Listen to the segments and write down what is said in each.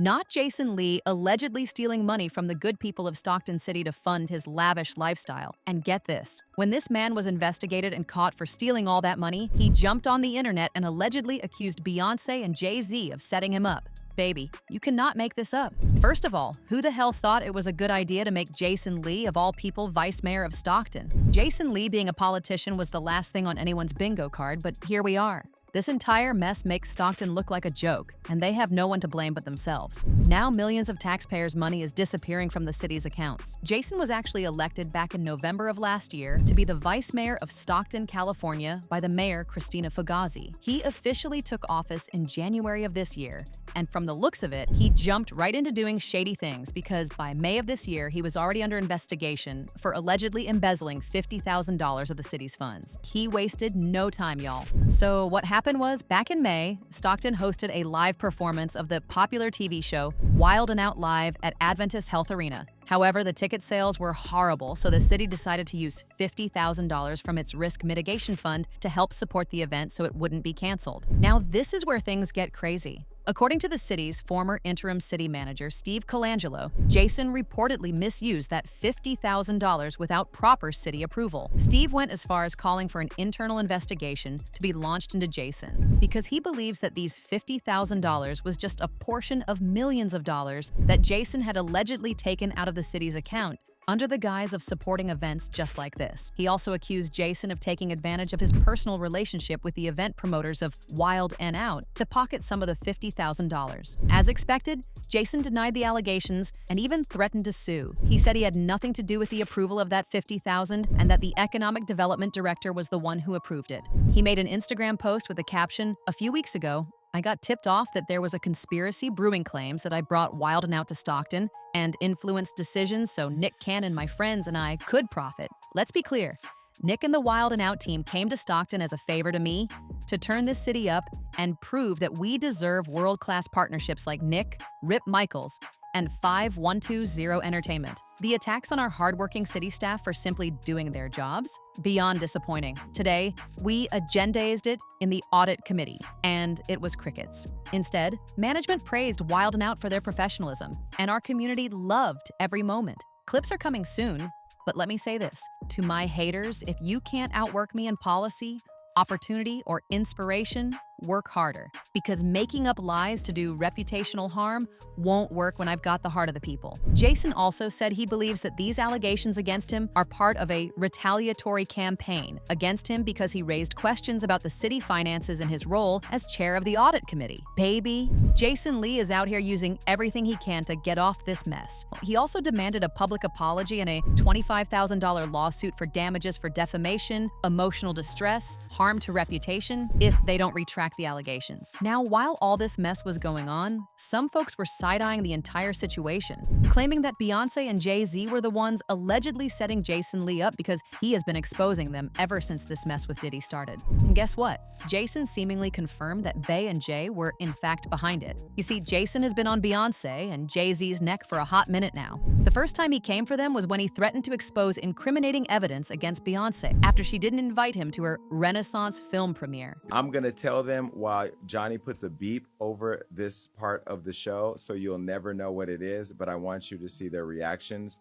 not Jason Lee allegedly stealing money from the good people of Stockton City to fund his lavish lifestyle. And get this, when this man was investigated and caught for stealing all that money, he jumped on the internet and allegedly accused Beyonce and Jay Z of setting him up. Baby, you cannot make this up. First of all, who the hell thought it was a good idea to make Jason Lee, of all people, Vice Mayor of Stockton? Jason Lee being a politician was the last thing on anyone's bingo card, but here we are. This entire mess makes Stockton look like a joke, and they have no one to blame but themselves. Now millions of taxpayers' money is disappearing from the city's accounts. Jason was actually elected back in November of last year to be the Vice Mayor of Stockton, California by the mayor, Christina Fugazi. He officially took office in January of this year, and from the looks of it, he jumped right into doing shady things because by May of this year, he was already under investigation for allegedly embezzling $50,000 of the city's funds. He wasted no time, y'all. So what happened was, back in May, Stockton hosted a live performance of the popular TV show Wild and Out Live at Adventist Health Arena. However, the ticket sales were horrible, so the city decided to use $50,000 from its risk mitigation fund to help support the event so it wouldn't be canceled. Now, this is where things get crazy. According to the city's former interim city manager, Steve Colangelo, Jason reportedly misused that $50,000 without proper city approval. Steve went as far as calling for an internal investigation to be launched into Jason because he believes that these $50,000 was just a portion of millions of dollars that Jason had allegedly taken out of the city's account under the guise of supporting events just like this. He also accused Jason of taking advantage of his personal relationship with the event promoters of Wild and Out to pocket some of the $50,000. As expected, Jason denied the allegations and even threatened to sue. He said he had nothing to do with the approval of that $50,000 and that the economic development director was the one who approved it. He made an Instagram post with the caption, "A few weeks ago, I got tipped off that there was a conspiracy brewing claims that I brought Wild and Out to Stockton and influenced decisions so Nick Cannon, my friends, and I could profit." Let's be clear. Nick and the Wild and Out team came to Stockton as a favor to me to turn this city up and prove that we deserve world-class partnerships like Nick, Rip Michaels, and 5120 Entertainment. The attacks on our hardworking city staff for simply doing their jobs? Beyond disappointing. Today, we agendized it in the audit committee, and it was crickets. Instead, management praised Wild and Out for their professionalism, and our community loved every moment. Clips are coming soon, but let me say this. To my haters, if you can't outwork me in policy, opportunity, or inspiration, work harder. Because making up lies to do reputational harm won't work when I've got the heart of the people. Jason also said he believes that these allegations against him are part of a retaliatory campaign against him because he raised questions about the city finances in his role as chair of the audit committee. Baby, Jason Lee is out here using everything he can to get off this mess. He also demanded a public apology and a $25,000 lawsuit for damages for defamation, emotional distress, harm to reputation, if they don't retract the allegations. Now, while all this mess was going on, some folks were side-eyeing the entire situation, claiming that Beyonce and Jay Z were the ones allegedly setting Jason Lee up because he has been exposing them ever since this mess with Diddy started. And guess what? Jason seemingly confirmed that Babyyy and Jay were in fact behind it. You see, Jason has been on Beyonce and Jay Z's neck for a hot minute now. The first time he came for them was when he threatened to expose incriminating evidence against Beyonce after she didn't invite him to her Renaissance film premiere. I'm gonna tell them while Johnny puts a beep over this part of the show, so you'll never know what it is, but I want you to see their reactions,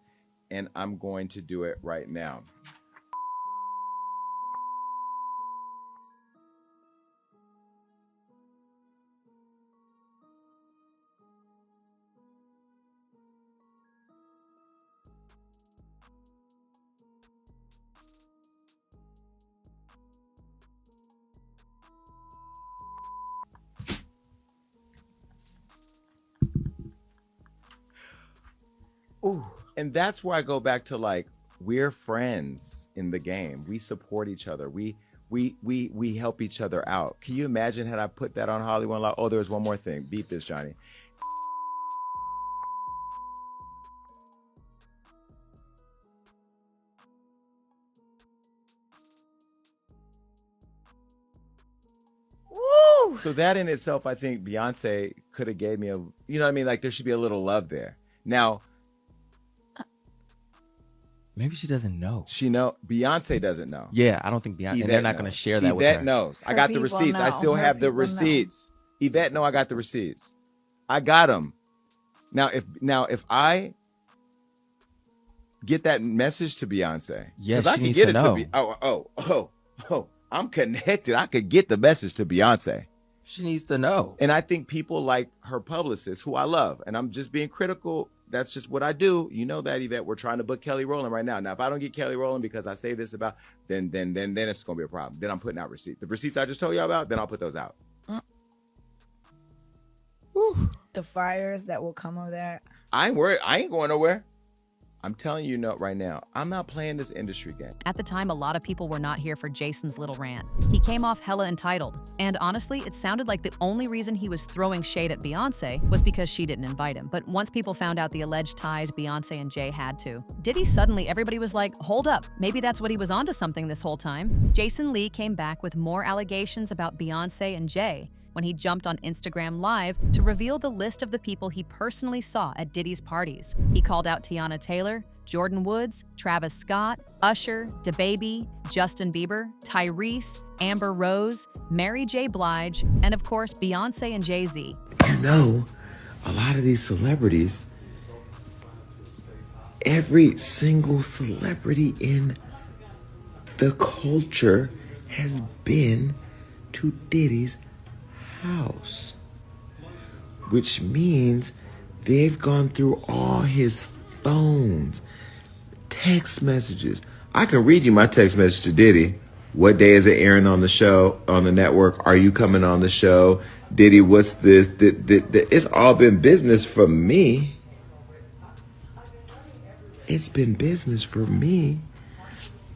and I'm going to do it right now. Ooh, and that's where I go back to, like, we're friends in the game. We support each other. We help each other out. Can you imagine had I put that on Hollywood Law? Oh, there was one more thing. Beat this, Johnny. Woo! So that in itself, I think Beyonce could have gave me a, you know what I mean? Like, there should be a little love there. Now, maybe she doesn't know. Beyonce doesn't know. Yeah, I don't think Beyonce, and they're not going to share that with her. Yvette knows. I got the receipts. I still have the receipts. Yvette know I got the receipts. I got them. Now, if I get that message to Beyonce, yes, I can get it to I'm connected. I could get the message to Beyonce. She needs to know. And I think people like her publicist, who I love, and I'm just being critical. That's just what I do. You know that, Yvette. We're trying to book Kelly Rowland right now. Now, if I don't get Kelly Rowland because I say this about, then it's gonna be a problem. Then I'm putting out receipts. The receipts I just told you about, then I'll put those out. The fires that will come of that. I ain't worried. I ain't going nowhere. I'm telling you right now, I'm not playing this industry game. At the time, a lot of people were not here for Jason's little rant. He came off hella entitled. And honestly, it sounded like the only reason he was throwing shade at Beyonce was because she didn't invite him. But once people found out the alleged ties Beyonce and Jay had to Diddy, suddenly everybody was like, hold up, maybe that's what he was onto something this whole time. Jason Lee came back with more allegations about Beyonce and Jay when he jumped on Instagram Live to reveal the list of the people he personally saw at Diddy's parties. He called out Tiana Taylor, Jordan Woods, Travis Scott, Usher, Babyyy, Justin Bieber, Tyrese, Amber Rose, Mary J. Blige, and of course, Beyonce and Jay Z. You know, a lot of these celebrities, every single celebrity in the culture has been to Diddy's house, which means they've gone through all his phones, text messages. I can read you my text message to Diddy. What day is it airing on the show, on the network? Are you coming on the show? Diddy, what's this? It's all been business for me. It's been business for me.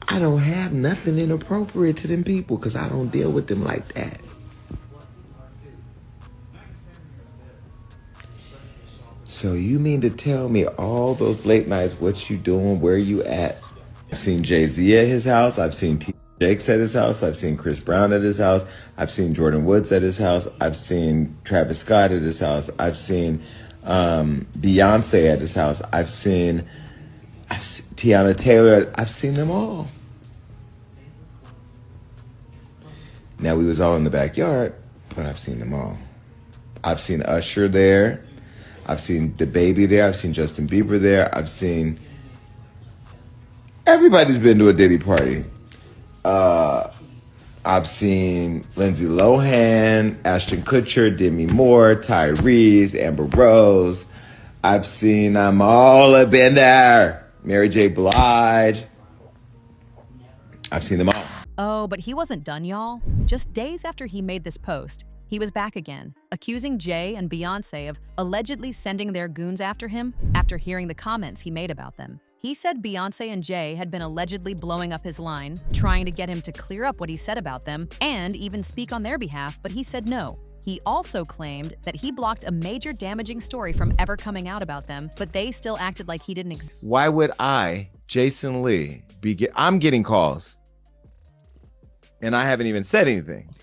I don't have nothing inappropriate to them people because I don't deal with them like that. So you mean to tell me all those late nights, what you doing, where you at? I've seen Jay Z at his house. I've seen T. Jakes at his house. I've seen Chris Brown at his house. I've seen Jordan Woods at his house. I've seen Travis Scott at his house. I've seen Beyonce at his house. I've seen Tiana Taylor. I've seen them all. Now, we was all in the backyard, but I've seen them all. I've seen Usher there. I've seen Babyyy there. I've seen Justin Bieber there. I've seen... Everybody's been to a Diddy party. I've seen Lindsay Lohan, Ashton Kutcher, Demi Moore, Tyrese, Amber Rose. I've seen them all have been there. Mary J. Blige. I've seen them all. Oh, but he wasn't done, y'all. Just days after he made this post, he was back again, accusing Jay and Beyonce of allegedly sending their goons after him after hearing the comments he made about them. He said Beyonce and Jay had been allegedly blowing up his line, trying to get him to clear up what he said about them and even speak on their behalf, but he said no. He also claimed that he blocked a major damaging story from ever coming out about them, but they still acted like he didn't exist. Why would I, Jason Lee, I'm getting calls, and I haven't even said anything.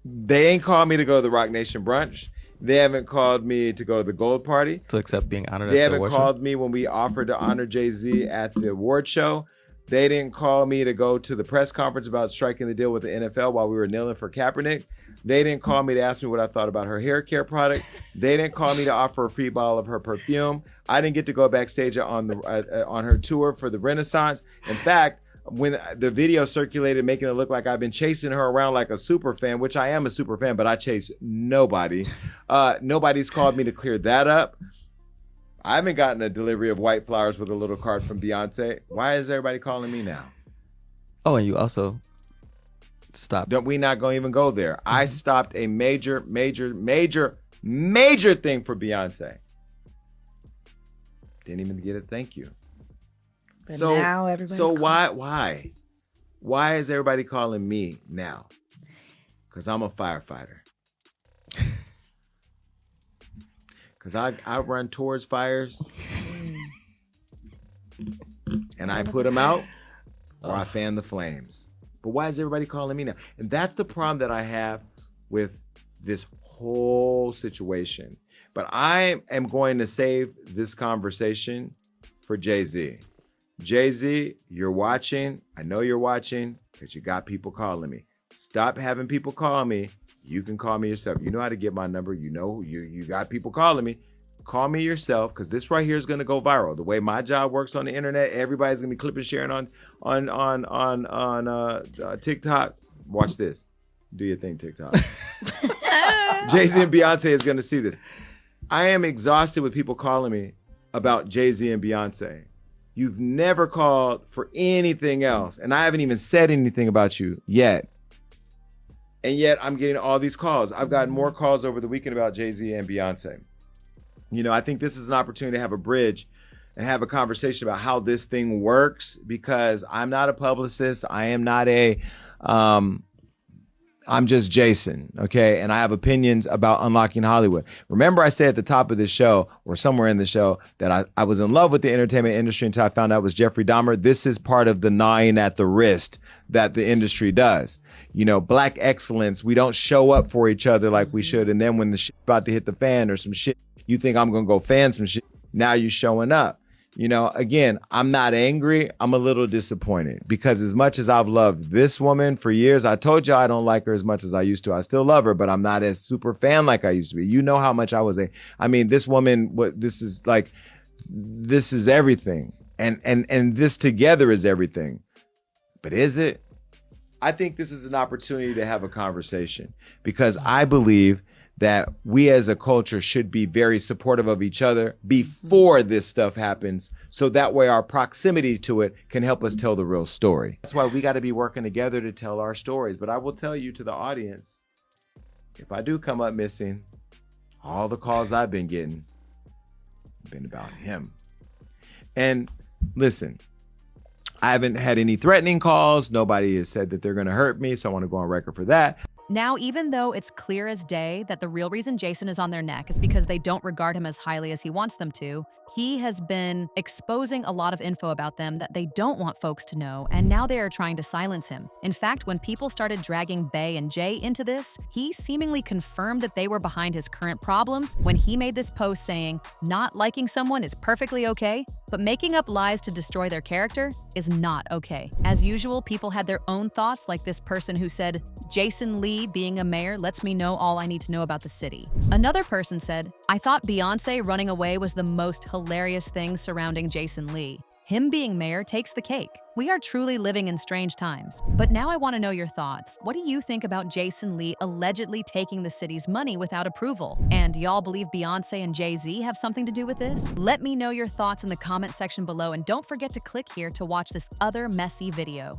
They ain't called me to go to the Rock Nation brunch. They haven't called me to go to the Gold Party. To accept being honored They at the haven't award called show? me when we offered to honor Jay Z at the award show. They didn't call me to go to the press conference about striking the deal with the NFL while we were kneeling for Kaepernick. They didn't call me to ask me what I thought about her hair care product. They didn't call me to offer a free bottle of her perfume. I didn't get to go backstage on her tour for the Renaissance. In fact, when the video circulated making it look like I've been chasing her around like a super fan, which I am a super fan, but I chase nobody. Nobody's called me to clear that up. I haven't gotten a delivery of white flowers with a little card from Beyonce. Why is everybody calling me now? Oh, and you also stopped. Don't we not going to even go there? Mm-hmm. I stopped a major thing for Beyonce. Didn't even get a thank you. But now everybody's why is everybody calling me now? Because I'm a firefighter. Because I run towards fires and I put them out or I fan the flames. But why is everybody calling me now? And that's the problem that I have with this whole situation. But I am going to save this conversation for Jay Z. Jay Z, you're watching. I know you're watching because you got people calling me. Stop having people call me You can call me yourself. You know how to get my number. You know, you got people calling me. Call me yourself, because this right here is going to go viral. The way my job works on the internet, everybody's going to be clipping, sharing on TikTok. Watch this. Do your thing, TikTok. Jay Z and Beyonce is going to see this. I am exhausted with people calling me about Jay Z and Beyonce. You've never called for anything else, and I haven't even said anything about you yet. And yet I'm getting all these calls. I've gotten more calls over the weekend about Jay Z and Beyonce. You know, I think this is an opportunity to have a bridge and have a conversation about how this thing works, because I'm not a publicist. I am not I'm just Jason, okay? And I have opinions about unlocking Hollywood. Remember I said at the top of this show, or somewhere in the show, that I was in love with the entertainment industry until I found out it was Jeffrey Dahmer. This is part of the gnawing at the wrist that the industry does. You know, black excellence, we don't show up for each other like we should. And then when the shit's about to hit the fan or some shit, you think I'm going to go fan some shit. Now you're showing up. You know, again, I'm not angry. I'm a little disappointed, because as much as I've loved this woman for years, I told you I don't like her as much as I used to. I still love her, but I'm not as super fan like I used to be. You know how much I was this woman, this is everything. And this together is everything. But is it? I think this is an opportunity to have a conversation, because I believe that we as a culture should be very supportive of each other before this stuff happens, so that way our proximity to it can help us tell the real story. That's why we got to be working together to tell our stories. But I will tell you, to the audience, if I do come up missing, all the calls I've been getting have been about him. And listen, I haven't had any threatening calls. Nobody has said that they're going to hurt me, so I want to go on record for that. Now, even though it's clear as day that the real reason Jason is on their neck is because they don't regard him as highly as he wants them to, he has been exposing a lot of info about them that they don't want folks to know, and now they are trying to silence him. In fact, when people started dragging Babyyy and Jay into this, he seemingly confirmed that they were behind his current problems when he made this post saying, "Not liking someone is perfectly okay, but making up lies to destroy their character is not okay." As usual, people had their own thoughts, like this person who said, "Jason Lee being a mayor lets me know all I need to know about the city." Another person said, "I thought Beyonce running away was the most hilarious thing surrounding Jason Lee. Him being mayor takes the cake. We are truly living in strange times." But now I want to know your thoughts. What do you think about Jason Lee allegedly taking the city's money without approval? And y'all believe Beyonce and Jay Z have something to do with this? Let me know your thoughts in the comment section below, and don't forget to click here to watch this other messy video.